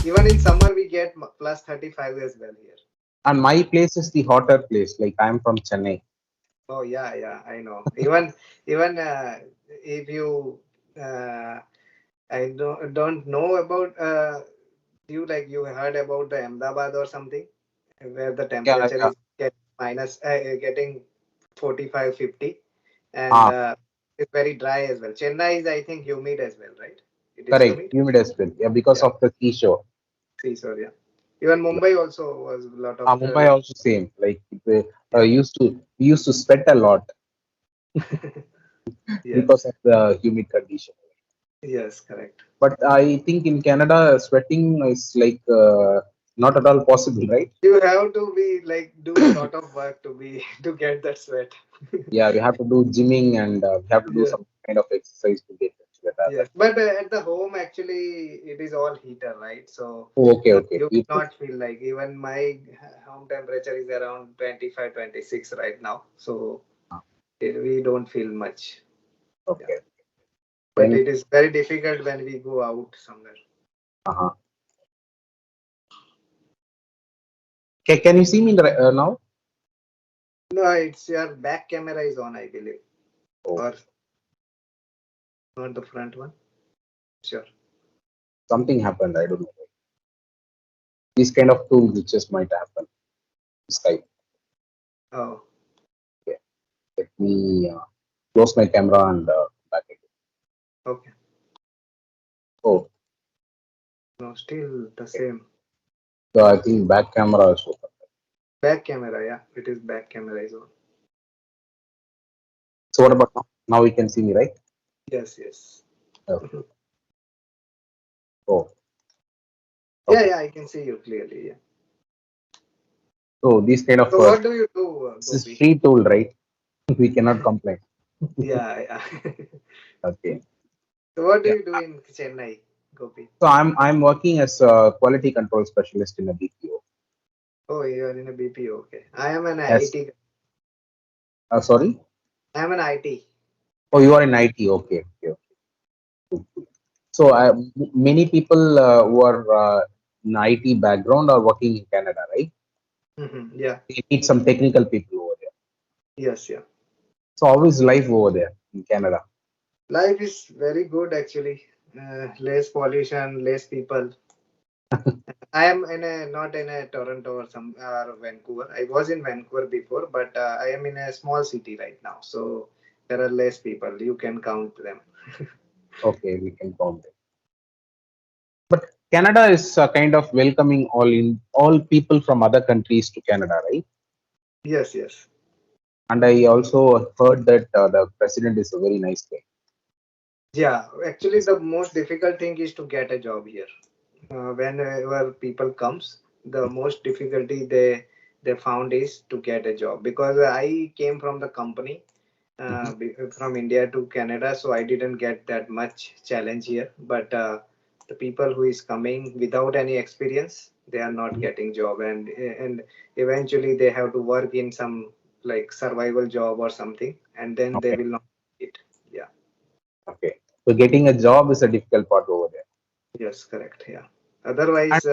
Even in summer we get plus 35 as well here. And my place is the hotter place. Like I'm from Chennai. Oh yeah, yeah, I know. Even if you uh, I don't know about you, like you heard about the Ahmedabad or something where the Yeah, temperature yeah. is getting 45, 50, and Ah, it's very dry as well. Chennai is, I think, humid as well, right? It is correct. humid. Humid as well. Yeah, because Yeah, of the seashore. seashore. Yeah, even Yeah. Mumbai also was a lot of Mumbai also same. Like yeah. we used to sweat a lot because Yes, of the humid condition. yes, correct. But I think in Canada, sweating is like not at all possible, right? You have to be like do a lot of work to be to get that sweat. Yeah, we have to do gymming and we have to do Yeah. some kind of exercise to get that sweat out. Yes, but at the home actually it is all heater, right? So Oh, okay, okay. you will Heated. not feel like even my home temperature is around 25, 26 right now. So Ah, we don't feel much. Yeah, okay. but Then, it is very difficult when we go out somewhere. uh-huh. Can you see me now? No, it's your back camera is on, I believe, Oh, or not the front one. Sure. something happened. I don't know. These kind of tool glitches might happen. Skype. Oh, Okay. Let me close my camera and back again. okay. Oh, No, still the okay. same. So I think back camera is open. Back camera, yeah, it is back camera is on. So what about now? Now we can see me, right? Yes, yes. Okay. Oh, Yeah, okay. yeah, I can see you clearly. Yeah. So these kind of So what do you do, this is Gopi? free tool, right? We cannot complain. Yeah, yeah. Okay. So what do Yeah. you do in Chennai, Gopi? So I'm working as a quality control specialist in a BPO. Oh, you are in a BPO. Okay. I am an Yes. IT. Sorry. I am an IT. Oh, you are in IT. Okay. Okay. Okay. So many people who are in IT background are working in Canada, right? Yeah. They need some technical people over there. Yes, yeah. So how is life over there in Canada? Life is very good actually. Less pollution, less people. I am in a not in a Toronto or some or Vancouver. I was in Vancouver before, but I am in a small city right now. So there are less people. You can count them. Okay, we can count it. But Canada is kind of welcoming all people from other countries to Canada, right? Yes, yes. And I also heard that the president is a very nice guy. Yeah, actually, the most difficult thing is to get a job here. Whenever people comes, the most difficulty they found is to get a job because I came from the company Mhm. from India to Canada, so I didn't get that much challenge here. But the people who is coming without any experience, they are not Mhm. getting job, and eventually they have to work in some like survival job or something, and then they Okay, will not get it. Yeah. okay. So getting a job is a difficult part over there. Yes, correct. Yeah. And Otherwise,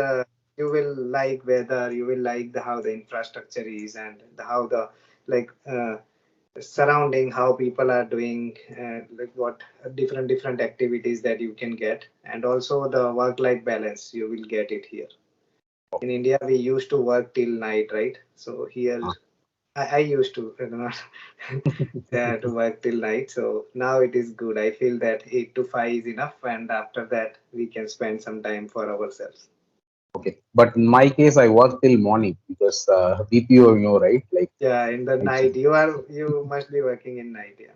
you will like weather, you will like how the infrastructure is and how the like surrounding, how people are doing, like what different activities that you can get, and also the work-life balance. You will get it here. In India, we used to work till night, right? So here, uh, I used to not to work till night. So now it is good. I feel that 8 to 5 is enough, and after that we can spend some time for ourselves. okay, but in my case, I work till morning because BPO, right? Like Yeah, in the night night shift. you must be working in night. Yeah,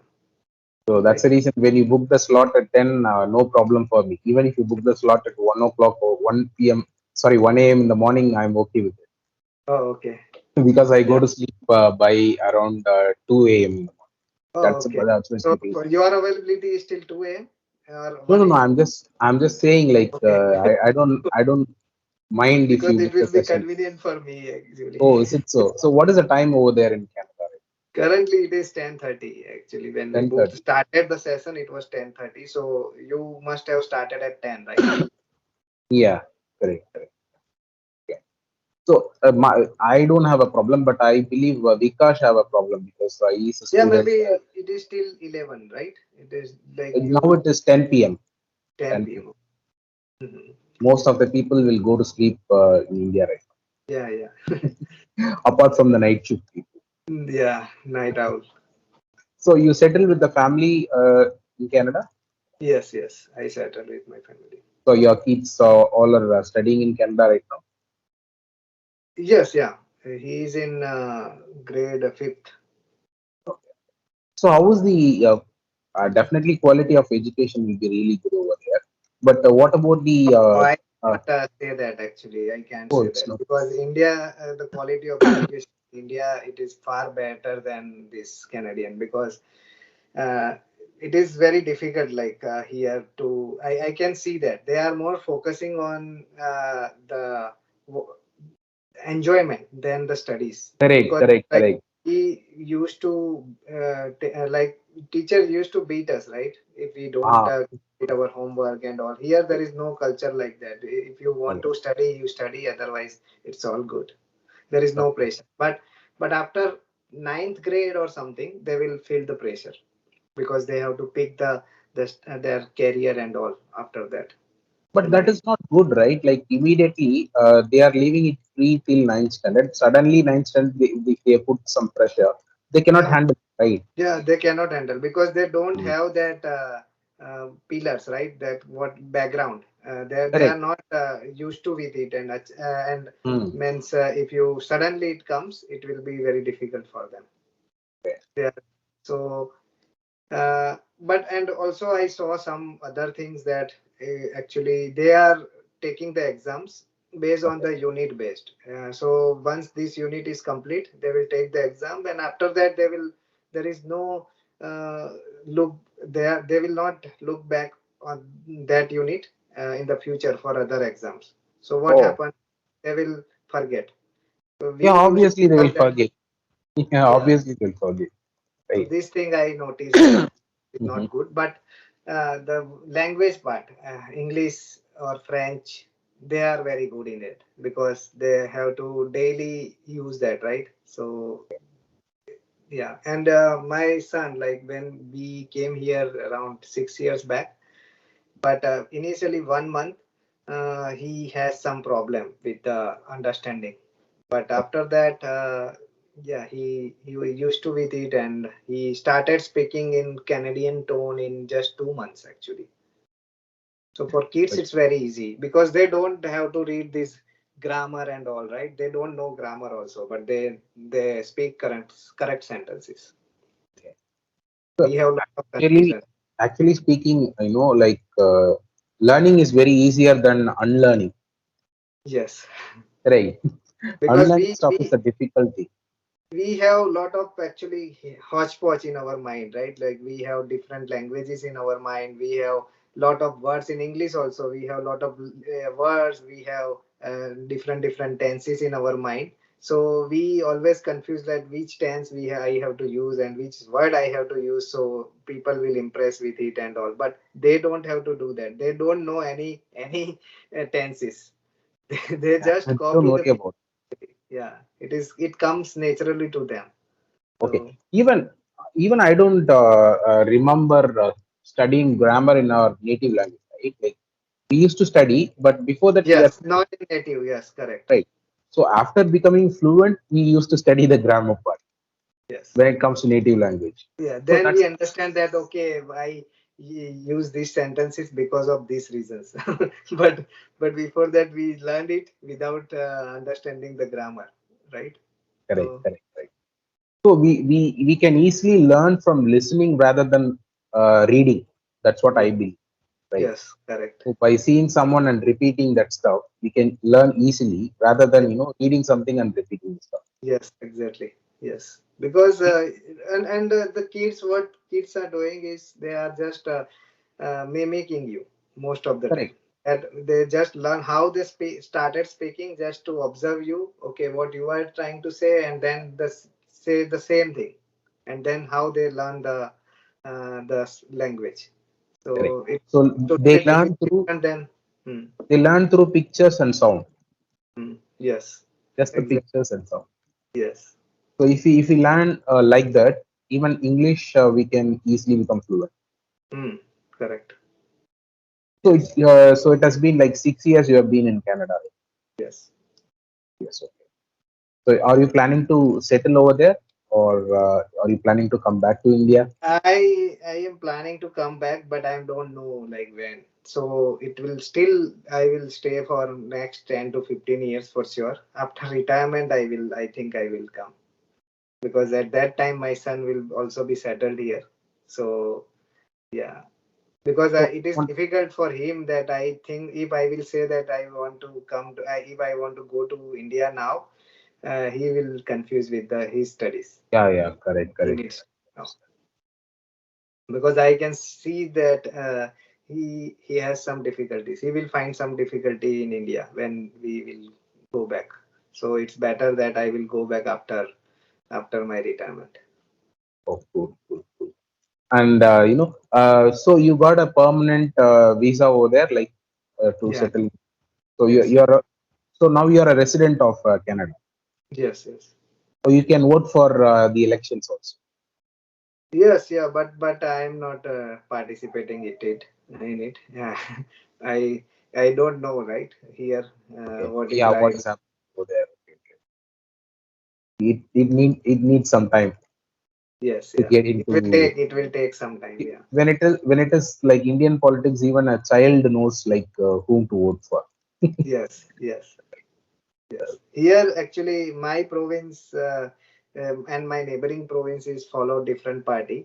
So that's right. the reason when you book the slot at 10, no problem for me. Even if you book the slot at 1 o'clock or 1 p.m., sorry, 1 a.m. in the morning, I'm okay with it Oh, okay. because I go Yeah. to sleep by around 2 a.m. in the morning. Oh, okay. That's my So sleeping time. your availability is till 2 a.m. or No, no, 1 no. a.m. I'm just saying like Okay. I don't mind if Because you it book the will be session. convenient for me actually. Oh, is it so? So what is the time over there in Canada? Currently it is 10:30 actually. When we booked 10:30. started the session, it was 10:30. So you must have started at 10, right? Yeah. Correct, correct. Yeah. So I don't have a problem, but I believe Vikash have a problem because he's a Yeah, student. maybe it is still 11, right? It is like Now you it is 10 p.m. 10 10 p.m. p.m. Mhm. Most of the people will go to sleep in India right Yeah, yeah. now, apart from the night shift people. Yeah, night owl. So you settle with the family in Canada. Yes, yes. I settled with my family. So your kids all are studying in Canada right now. Yes, yeah. He's in grade fifth. So how is the definitely quality of education will be really good over there. But what about the Oh, I uh, can't say that actually. I can't oh, say it's that not because India, the quality of education in India, it is far better than this Canadian because uh, it is very difficult. Like here to, I can see that they are more focusing on the enjoyment than the studies correct, because correct, like correct. we used to like teachers used to beat us, right, if we don't Ah, complete our homework and all. Here there is no culture like that. If you want correct. to study, you study, otherwise it's all good. There is no Okay. pressure, but after ninth grade or something they will feel the pressure because they have to pick their career and all after that, the But that ninth. is not good, right? Like immediately they are leaving it free till ninth standard. Suddenly ninth standard they put some pressure. They cannot Yeah, handle it, right? yeah, they cannot handle because they don't Mm. have that pillars, right? That what background. They are Correct. not used to with it, and Mm. means if you suddenly it comes, it will be very difficult for them. Yeah. So but and also I saw some other things that actually they are taking the exams based on Okay. the unit based. So once this unit is complete, they will take the exam, and after that they will there is no uh, look they will not look back on that unit in the future for other exams. So what Oh, happened? They will forget. So yeah. we used to Obviously they will have that. forget. Yeah, Yeah. obviously they'll forget. So Right. this thing I noticed that is Hmm. not good. But the language part, English or French, they are very good in it because they have to daily use that, right? So yeah, and my son, like when we came here around 6 years back, but initially 1 month, he has some problem with understanding, but after that yeah, he was used to with it and he started speaking in Canadian tone in just 2 months actually. So for kids it's very easy because they don't have to read this grammar and all, right? They don't know grammar also, but they speak correct sentences. So We have a lot of actually, confusion. actually speaking, like learning is very easier than unlearning. Yes, Right. because Unlearning we stuff is we a difficulty. we have a lot of actually hodgepodge in our mind, right? Like we have different languages in our mind. We have lot of words in English also. We have a lot of words. We have different tenses in our mind. So we always confuse that which tense I have to use and which word I have to use. So people will impress with it and all. But they don't have to do that. They don't know any tenses. They just Don't copy the. worry about Yeah, it comes naturally to them. it. Okay. So Even I don't remember studying grammar in our native language. Right? Like we used to study, but before that we are yes, not in native. Yes, correct. right. So after becoming fluent, we used to study the grammar part Yes. when it comes to native language. Yeah. So Then we that's understand that okay, I use these sentences because of these reasons. but but before that we learned it without understanding the grammar, right? correct, So correct, right. So we can easily learn from listening rather than reading. That's what I yeah, believe, right? yes, correct. So by seeing someone and repeating that stuff, we can learn easily rather than reading something and repeating the stuff. Yes, exactly. Yes, because the kids, what kids are doing is they are just mimicking you most of the time. Correct, And they just learn how they started speaking just to observe you. Okay, what you are trying to say, and then say the same thing, and then how they learn the language. correct. So it's So they totally learn through different then. Hmm. They learn through pictures and sound, Hmm. Yes. just the Exactly. pictures and sound. Yes. So if we learn like that, even English we can easily become fluent. Hmm. Correct. So Yes. so it has been like 6 years you have been in Canada. Yes. Yes. Okay. So are you planning to settle over there, or are you planning to come back to India? I am planning to come back, but I don't know like when. So it will still I will stay for next 10 to 15 years for sure. After retirement, I think I will come, because at that time my son will also be settled here. So yeah, because So it is difficult for him, that I think if I will say that I want to come to if I want to go to India now, he will confuse with his studies. yeah, yeah, correct, He correct. needs to know, because I can see that he has some difficulties. He will find some difficulty in India when we will go back. So it's better that I will go back after my retirement. Oh, cool, cool, cool. And so you got a permanent visa over there, like to Yeah. settle. So Yes. so now you are a resident of Canada. Yes. Yes. So you can vote for the elections also. Yes. Yeah. But I am not participating in it. Yeah. I I don't know right here Okay. what is Yeah, what right. is happening over there? Okay, okay. It needs some time Yes. to Yeah. get It will into. take some time. Yeah. When it is like Indian politics, even a child knows like whom to vote for. Yes. Yes. Yes, here actually my province and my neighboring provinces follow different party,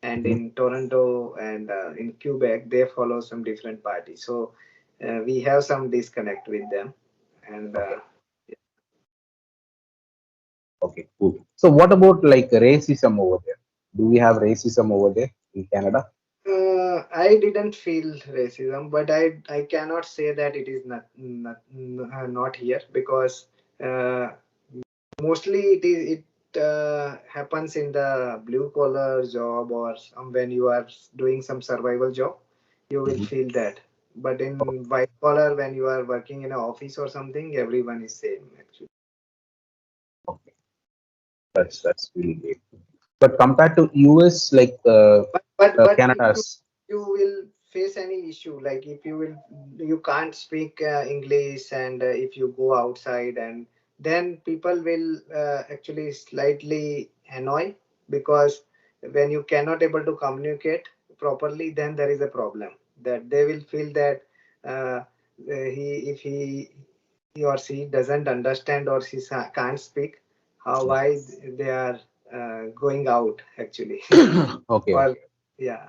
and Mhm. in Toronto and in Quebec they follow some different party. So we have some disconnect with them, and Okay, okay, cool. So what about like racism over there? Do we have racism over there in Canada? I didn't feel racism, but I cannot say that it is not here, because uh, mostly it happens in the blue collar job, or when you are doing some survival job, you will Mhm. feel that. But in white collar, when you are working in an office or something, everyone is same actually. Okay, Yes. that's really great. But compared to US, like But if Canada's. you will face any issue, like if you can't speak English, and if you go outside, and then people will actually slightly annoy, because when you cannot able to communicate properly, then there is a problem, that they will feel that uh, he if he or she doesn't understand, or she can't speak, how why they are going out actually. Okay, Or okay. yeah.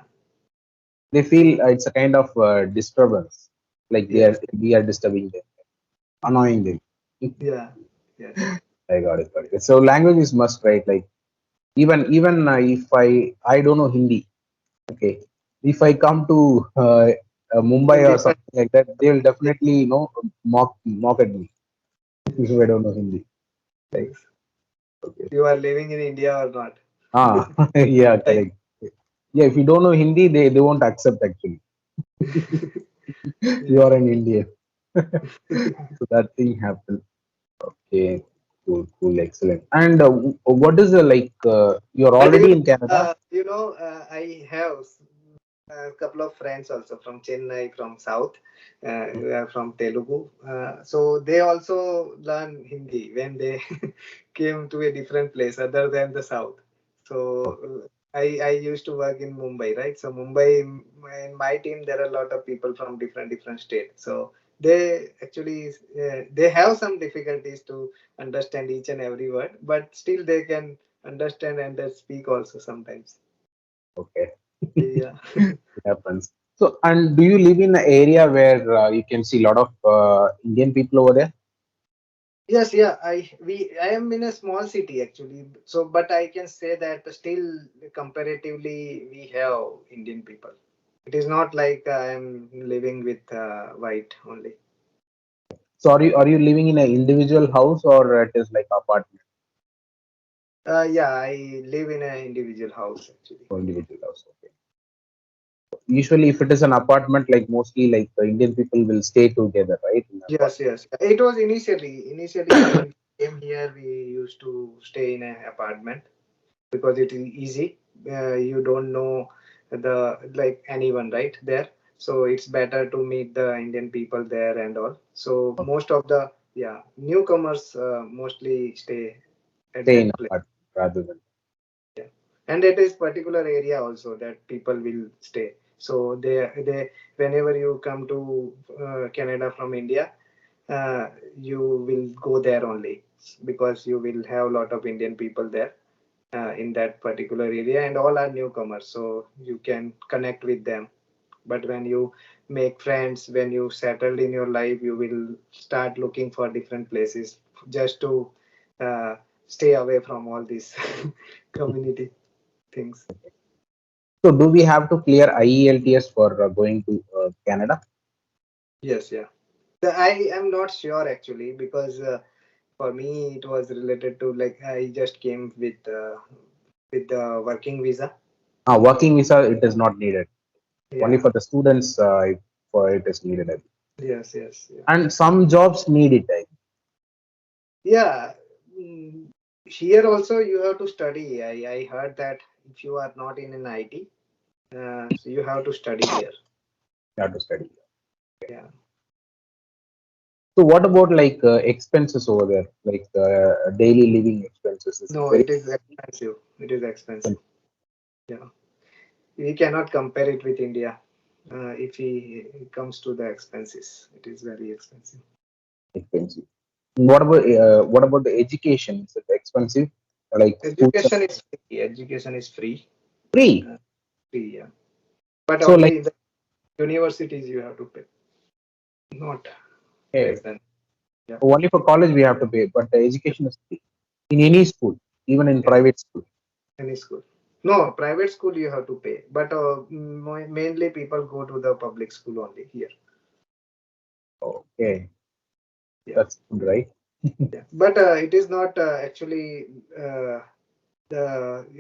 They feel it's a kind of disturbance, like Yes. we are disturbing them, annoying them. Yeah. Yes. I got it, got it. So language is must, right? Like even if I don't know Hindi, okay, if I come to Mumbai In or different. something like that, they will definitely mock at me if I don't know Hindi. Like, Yes. okay. You are living in India or not? Ah, yeah, Right. correct. Yeah, if you don't know Hindi, they won't accept actually. You Yes. are an Indian. So that thing happened. Okay, cool, cool, excellent. And what is the like? You're But already in Canada. I have a couple of friends also from Chennai, from South, who are from Telugu. So they also learn Hindi when they came to a different place other than the South. So I used to work in Mumbai, right? So Mumbai, in my team, there are a lot of people from different states. So they actually they have some difficulties to understand each and every word, but still they can understand and they speak also sometimes. Okay, Yeah. it happens. So, and do you live in an area where you can see a lot of Indian people over there? Yes, yeah. I am in a small city actually. So, but I can say that still comparatively we have Indian people. It is not like I am living with white only. So, are you living in an individual house or it is like apartment Yeah, I live in an individual house actually. or individual house? Okay. usually if it is an apartment, like mostly like the Indian people will stay together, right? In Yes, apartment. yes. It was initially when we came here, we used to stay in an apartment because it is easy. You don't know the like anyone right there, so it's better to meet the Indian people there and all. So most of the yeah newcomers mostly stay at Stay in that place. apartment rather than. Yeah. And it is particular area also that people will stay. So they whenever you come to Canada from India, you will go there only because you will have a lot of Indian people there in that particular area, and all are newcomers, so you can connect with them. But when you make friends, when you settled in your life, you will start looking for different places just to uh, stay away from all these community things. So do we have to clear IELTS for going to Canada? Yes, yeah. I am not sure actually because for me it was related to like I just came with the working visa. Working visa, it is not needed. Only Yeah. for the students, for it is needed. I think. Yes, yes, yeah. And some jobs need it. Yeah. mm, Here also you have to study. I heard that if you are not in an IT, so you have to study here. You have to study. Yeah. So what about like expenses over there, like daily living expenses? Is it No, very it is expensive. It is expensive. expensive? Yeah. We cannot compare it with India. It comes to the expenses, it is very expensive. Expensive. What about the education? Is it expensive? Like schools are Education is free. Education is free. free. Uh, Free, yeah. But So like only in the universities you have to pay, not eh, less than. Yeah. only for college we have to pay, but the education is free in any school, even in Yes. private school. Any school. No, private school you have to pay, but mainly people go to the public school only here. Okay, Yeah, that's good, right? yeah. But it is not actually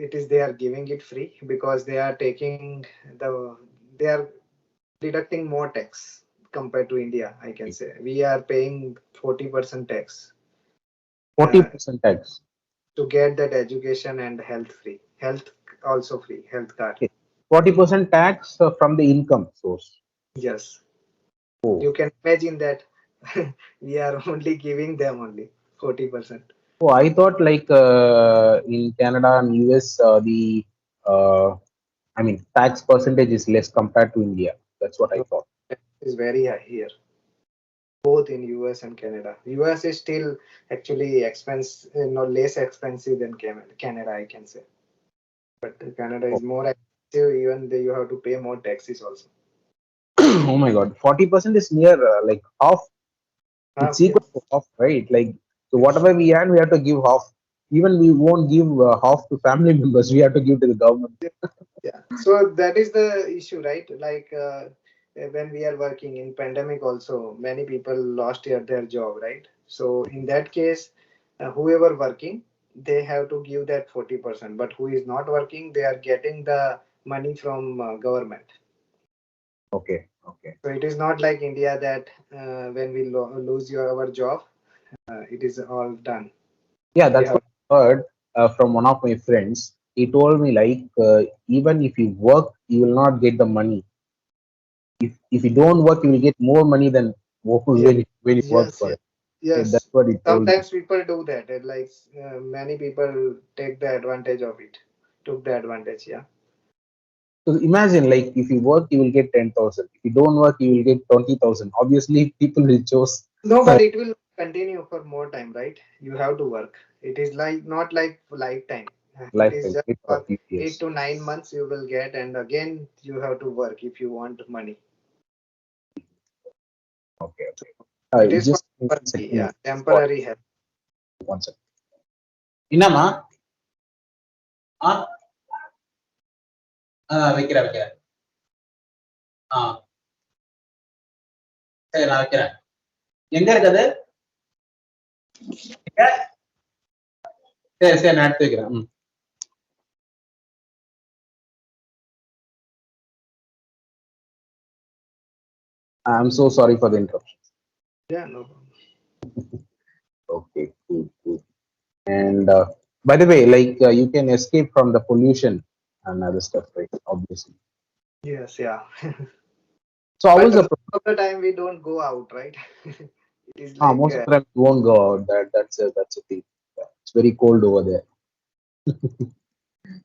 it is they are giving it free because they are taking they are deducting more tax compared to India. I can say we are paying 40% tax Forty uh, percent tax. to get that education and health free. Health also free. Health card. Okay. 40% tax from the income source. Yes. Oh, You can imagine that we are only giving them only 40%. oh, I thought like in Canada and US, uh, I mean, tax percentage is less compared to India. That's what I No, thought. it is very high here, both in US and Canada. US is still actually less expensive than Canada, I can say. But Canada Oh, is more expensive, even though you have to pay more taxes also. oh my God, 40% is near like half. It's Half, yeah. equal to half, right? Like, so Yes. whatever we earn, we have to give half. Even we won't give half to family members. We have to give to the government. Yeah. So that is the issue, right? Like when we are working in pandemic also, many people lost their job, right? So in that case, whoever working, they have to give that 40%. But who is not working, they are getting the money from government. Okay, okay. So it is not like India that when we lose our job, it is all done. Yeah, We that's have what I heard from one of my friends. He told me like even if you work, you will not get the money. If you don't work, you will get more money than yeah. when you work Yes, for yes, it. Okay, that's yes. what he told me. Sometimes people do that. And like many people take the advantage of it. Took the advantage. Yeah. So imagine like if you work, you will get 10,000. If you don't work, you will get 20,000. Obviously, people will choose No, but it will continue for more time, right? You have to work. It is like not like lifetime. It is lifetime just it for for few 8 to 9 months you will get, and again you have to work if you want money. Okay, okay. It is for Just one temporary, second. yeah, temporary help. One second. என்னம்மா ஆ வைக்கிறேன் வைக்கிறேன் ஆ சரி நான் வைக்கிறேன் எங்க இருக்குது எங்க? சரி சரி நான் எடுத்து வைக்கிறேன் ம். I'm so sorry for the interruption. Yeah, no problem. Okay, cool, cool. And by the way, like you can escape from the pollution and other stuff, right? Obviously. Yes, yeah. So how But was the most of the time we don't go out, right? It is most of the time you won't go out. That's a thing. Yeah, it's very cold over there.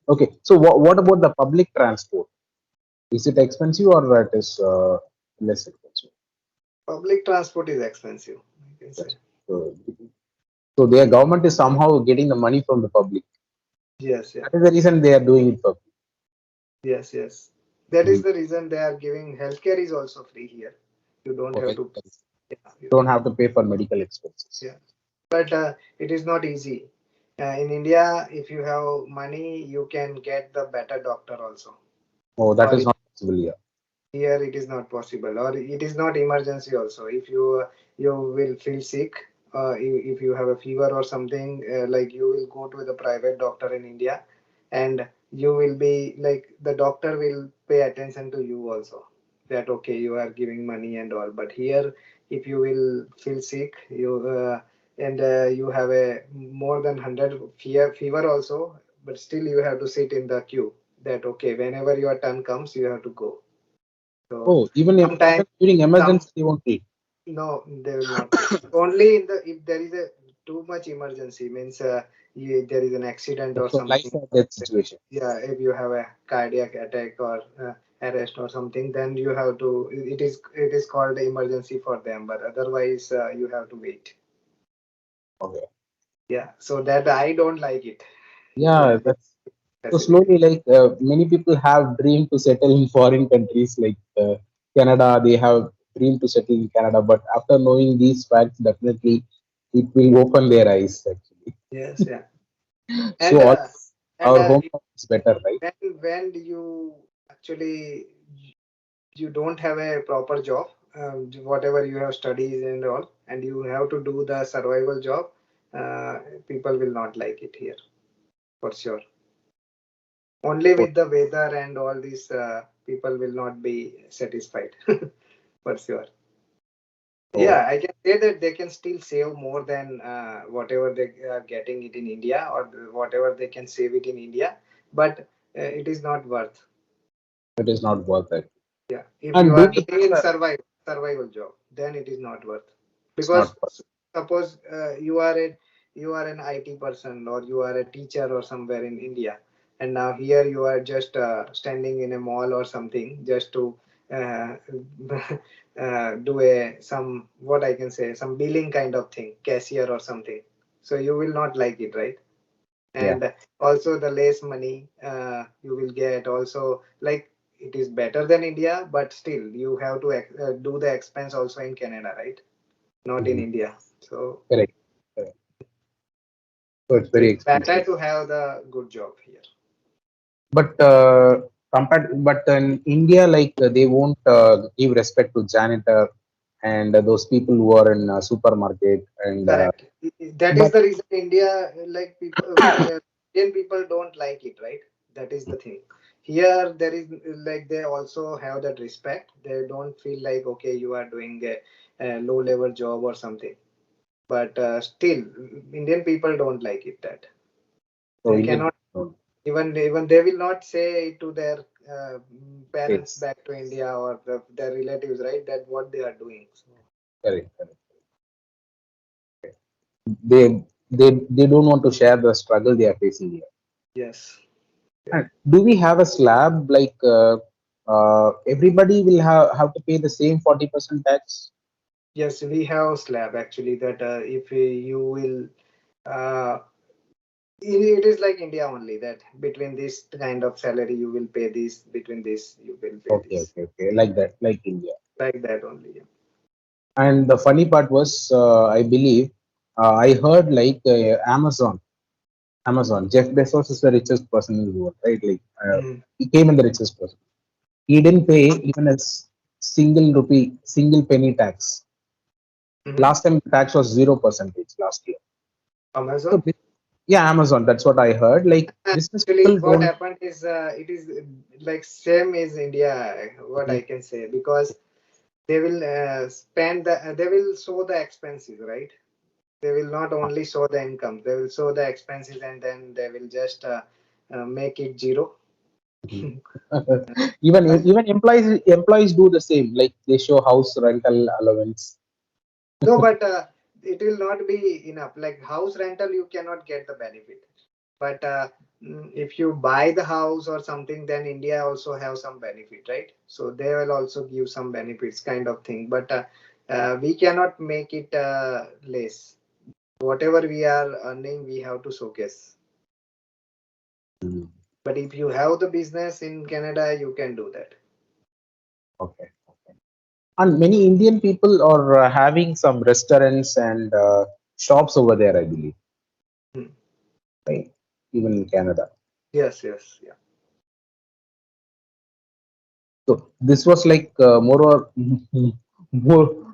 Okay, so what about the public transport? Is it expensive or it is less expensive? public transport is expensive, I can say. Yes. So, so their government is somehow getting the money from the public. Yes, yeah. That is the reason they are doing it for. Yes, yes. That is Mhm. the reason they are giving healthcare is also free here. You don't For have to, health. yeah, Don't have to pay for medical expenses. yeah. But it is not easy. In India, if you have money, you can get the better doctor also. Oh, that Or is not possible here. here it is not possible, or it is not emergency also. If you will feel sick, if you have a fever or something, like you will go to the private doctor in India, and you will be like the doctor will pay attention to you also, that okay, you are giving money and all. But here, if you will feel sick, and you have a more than 100 fever also, but still you have to sit in the queue, that okay, whenever your turn comes, you have to go. So Oh, even sometimes during some, emergency, they won't treat. no, they will not take. Only in the, if there is a too much emergency, means there is an accident or So life something. or death situation. Yeah, if you have a cardiac attack or arrest or something, then you have to. It is called emergency for them. But otherwise, you have to wait. Okay. Yeah, so that I don't like it. Yeah, The that's so facility. slowly. Like many people have dreamed to settle in foreign countries like Canada. They have dreamed to settle in Canada, but after knowing these facts, definitely it will open their eyes. Actually, Yes, yeah, so and all and our hometown is better, right? when you actually you don't have a proper job, whatever you have studies and all, and you have to do the survival job, uh, people will not like it here for sure. Only Oh, with the weather and all these, people will not be satisfied for sure. oh, Yeah, I can say that they can still save more than whatever they are getting it in India, or whatever they can save it in India, but it is not worth. it is not worth it. Yeah, if you And do are we doing have in a? survival job, then it is not worth. It's not Because worth. suppose you are an IT person, or you are a teacher or somewhere in India, and now here you are just standing in a mall or something, just to uh, do a some, what I can say, some billing kind of thing, cashier or something. So you will not like it, right? Yeah. And also the less money you will get also, like, it is better than India, but still you have to do the expense also in Canada, right? Not in Mhm. India. So Correct. Correct. So it's very it's better expensive. to have the good job here. But but in India, like they won't give respect to janitor and those people who are in supermarket and Correct. That is but the reason India, like people, Indian people don't like it, right? That is the thing. Here there is, like, they also have that respect. They don't feel like okay, you are doing a low level job or something. But still, Indian people don't like it, that so they Indian cannot, people even they will not say to their parents kids. back to India, or their relatives, right, that what they are doing. So, Correct, correct. They don't want to share the struggle they are facing here. yes, yeah. And do we have a slab like everybody will have to pay the same 40% tax? Yes, we have slab actually, that if you will, uh, it is like India only, that between this kind of salary you will pay this, between this you will pay Okay, this, okay, okay, like that, like India. like that only. Yeah. And the funny part was, I believe, I heard like Amazon. Jeff Bezos is the richest person in the world, right? Like Mhm. he came in the richest person. He didn't pay even a single rupee, single penny tax. Mhm. Last time the tax was 0% last year. So Amazon. yeah, Amazon. That's what I heard. Like business Actually, people what don't. happened is, it is like same as India, what I can say, because They will spend they will show the expenses, right? They will not only show the income, they will show the expenses, and then they will just make it zero. Mhm. Even employees do the same. Like they show house rental allowance. No, but it will not be enough. Like house rental, you cannot get the benefit. But if you buy the house or something, then India also have some benefit, right? So they will also give some benefits, kind of thing. But we cannot make it less. Whatever we are earning, we have to showcase. Mm, But if you have the business in Canada, you can do that. okay. And many Indian people are having some restaurants and shops over there, I believe, Hmm. right? Even in Canada. Yes, yes, yeah. So this was like more or more